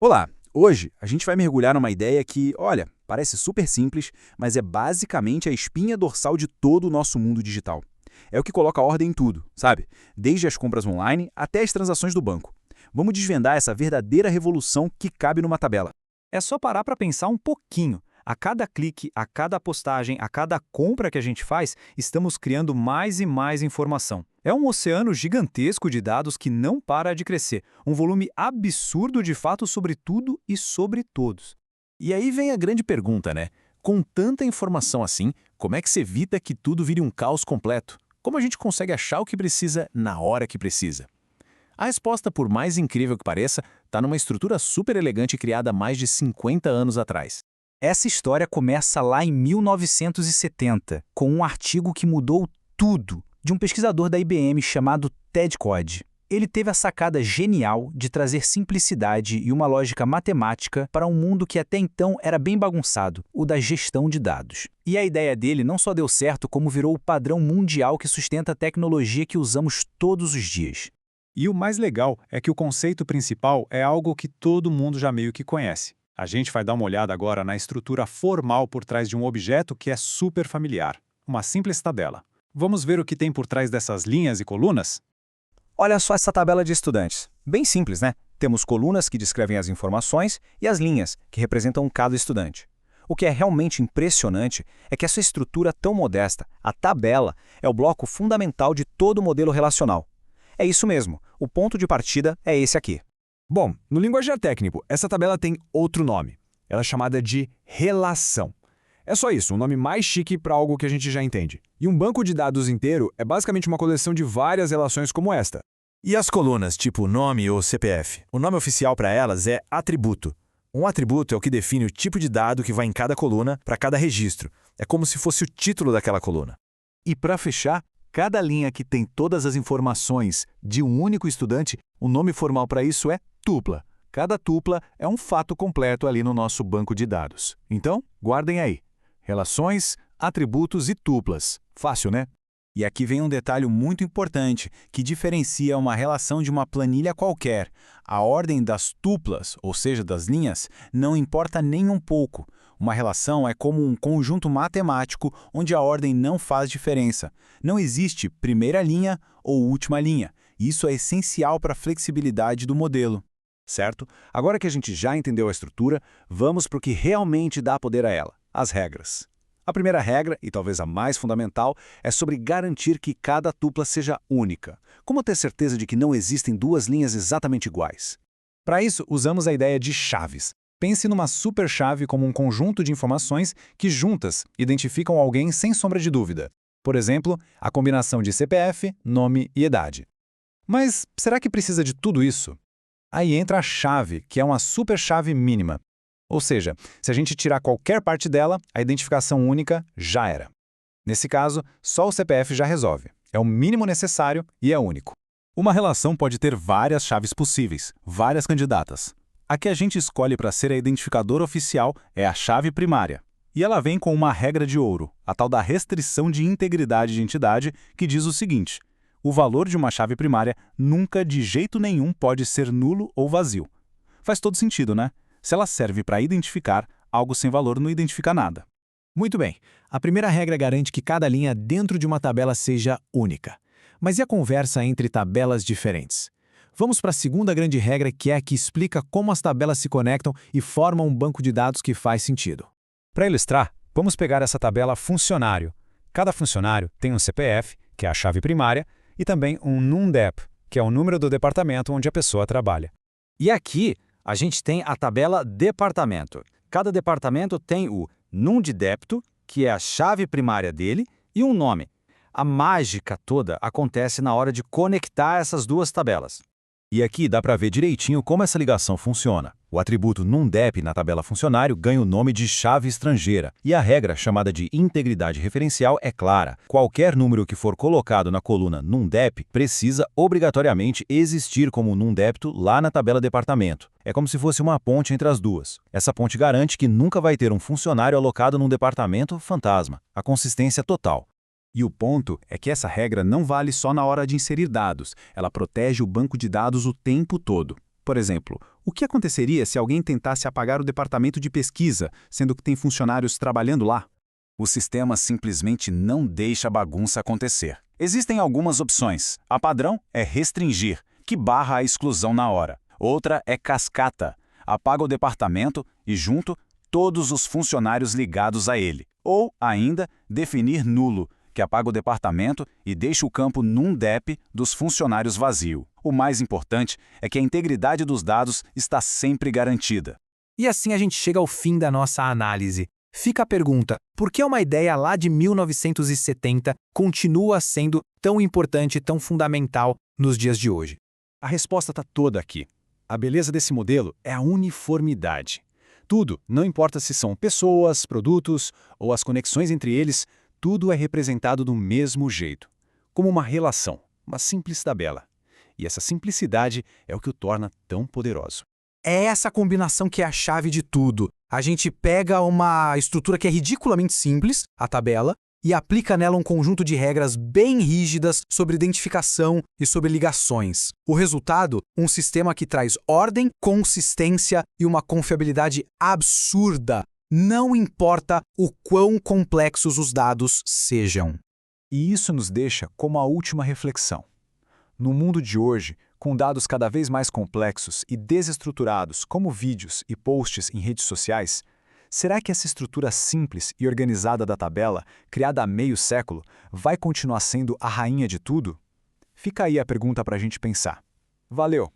Olá! Hoje a gente vai mergulhar numa ideia que, olha, parece super simples, mas é basicamente a espinha dorsal de todo o nosso mundo digital. É o que coloca ordem em tudo, sabe? Desde as compras online até as transações do banco. Vamos desvendar essa verdadeira revolução que cabe numa tabela. É só parar para pensar um pouquinho. A cada clique, a cada postagem, a cada compra que a gente faz, estamos criando mais e mais informação. É um oceano gigantesco de dados que não para de crescer, um volume absurdo de fatos sobre tudo e sobre todos. E aí vem a grande pergunta, né? Com tanta informação assim, como é que se evita que tudo vire um caos completo? Como a gente consegue achar o que precisa na hora que precisa? A resposta, por mais incrível que pareça, está numa estrutura super elegante criada há mais de 50 anos atrás. Essa história começa lá em 1970, com um artigo que mudou tudo, de um pesquisador da IBM chamado Ted Code. Ele teve a sacada genial de trazer simplicidade e uma lógica matemática para um mundo que até então era bem bagunçado, o da gestão de dados. E a ideia dele não só deu certo, como virou o padrão mundial que sustenta a tecnologia que usamos todos os dias. E o mais legal é que o conceito principal é algo que todo mundo já meio que conhece. A gente vai dar uma olhada agora na estrutura formal por trás de um objeto que é super familiar, uma simples tabela. Vamos ver o que tem por trás dessas linhas e colunas? Olha só essa tabela de estudantes. Bem simples, né? Temos colunas que descrevem as informações e as linhas, que representam cada estudante. O que é realmente impressionante é que essa estrutura tão modesta, a tabela, é o bloco fundamental de todo o modelo relacional. É isso mesmo, o ponto de partida é esse aqui. Bom, no linguajar técnico, essa tabela tem outro nome. Ela é chamada de relação. É só isso, um nome mais chique para algo que a gente já entende. E um banco de dados inteiro é basicamente uma coleção de várias relações como esta. E as colunas, tipo nome ou CPF? O nome oficial para elas é atributo. Um atributo é o que define o tipo de dado que vai em cada coluna para cada registro. É como se fosse o título daquela coluna. E para fechar, cada linha que tem todas as informações de um único estudante, o nome formal para isso é tupla. Cada tupla é um fato completo ali no nosso banco de dados. Então, guardem aí. Relações, atributos e tuplas. Fácil, né? E aqui vem um detalhe muito importante que diferencia uma relação de uma planilha qualquer. A ordem das tuplas, ou seja, das linhas, não importa nem um pouco. Uma relação é como um conjunto matemático onde a ordem não faz diferença. Não existe primeira linha ou última linha. Isso é essencial para a flexibilidade do modelo. Certo? Agora que a gente já entendeu a estrutura, vamos para o que realmente dá poder a ela, as regras. A primeira regra, e talvez a mais fundamental, é sobre garantir que cada tupla seja única. Como ter certeza de que não existem duas linhas exatamente iguais? Para isso, usamos a ideia de chaves. Pense numa superchave como um conjunto de informações que, juntas, identificam alguém sem sombra de dúvida. Por exemplo, a combinação de CPF, nome e idade. Mas será que precisa de tudo isso? Aí entra a chave, que é uma superchave mínima. Ou seja, se a gente tirar qualquer parte dela, a identificação única já era. Nesse caso, só o CPF já resolve. É o mínimo necessário e é único. Uma relação pode ter várias chaves possíveis, várias candidatas. A que a gente escolhe para ser a identificadora oficial é a chave primária. E ela vem com uma regra de ouro, a tal da restrição de integridade de entidade, que diz o seguinte: o valor de uma chave primária nunca de jeito nenhum pode ser nulo ou vazio. Faz todo sentido, né? Se ela serve para identificar, algo sem valor não identifica nada. Muito bem, a primeira regra garante que cada linha dentro de uma tabela seja única. Mas e a conversa entre tabelas diferentes? Vamos para a segunda grande regra, que é a que explica como as tabelas se conectam e formam um banco de dados que faz sentido. Para ilustrar, vamos pegar essa tabela funcionário. Cada funcionário tem um CPF, que é a chave primária, e também um NUNDEP, que é o número do departamento onde a pessoa trabalha. E aqui, a gente tem a tabela departamento. Cada departamento tem o NUM de débito, que é a chave primária dele, e um nome. A mágica toda acontece na hora de conectar essas duas tabelas. E aqui dá para ver direitinho como essa ligação funciona. O atributo NumDep na tabela funcionário ganha o nome de chave estrangeira. E a regra, chamada de integridade referencial, é clara. Qualquer número que for colocado na coluna NumDep precisa obrigatoriamente existir como NumDepto lá na tabela departamento. É como se fosse uma ponte entre as duas. Essa ponte garante que nunca vai ter um funcionário alocado num departamento fantasma. A consistência total. E o ponto é que essa regra não vale só na hora de inserir dados, ela protege o banco de dados o tempo todo. Por exemplo, o que aconteceria se alguém tentasse apagar o departamento de pesquisa, sendo que tem funcionários trabalhando lá? O sistema simplesmente não deixa a bagunça acontecer. Existem algumas opções. A padrão é restringir, que barra a exclusão na hora. Outra é cascata. Apaga o departamento e, junto, todos os funcionários ligados a ele. Ou, ainda, definir nulo, que apaga o departamento e deixa o campo NumDep dos funcionários vazio. O mais importante é que a integridade dos dados está sempre garantida. E assim a gente chega ao fim da nossa análise. Fica a pergunta, por que uma ideia lá de 1970 continua sendo tão importante, tão fundamental nos dias de hoje? A resposta está toda aqui. A beleza desse modelo é a uniformidade. Tudo, não importa se são pessoas, produtos ou as conexões entre eles, tudo é representado do mesmo jeito, como uma relação, uma simples tabela. E essa simplicidade é o que o torna tão poderoso. É essa combinação que é a chave de tudo. A gente pega uma estrutura que é ridiculamente simples, a tabela, e aplica nela um conjunto de regras bem rígidas sobre identificação e sobre ligações. O resultado, um sistema que traz ordem, consistência e uma confiabilidade absurda. Não importa o quão complexos os dados sejam. E isso nos deixa como a última reflexão. No mundo de hoje, com dados cada vez mais complexos e desestruturados, como vídeos e posts em redes sociais, será que essa estrutura simples e organizada da tabela, criada há meio século, vai continuar sendo a rainha de tudo? Fica aí a pergunta para a gente pensar. Valeu!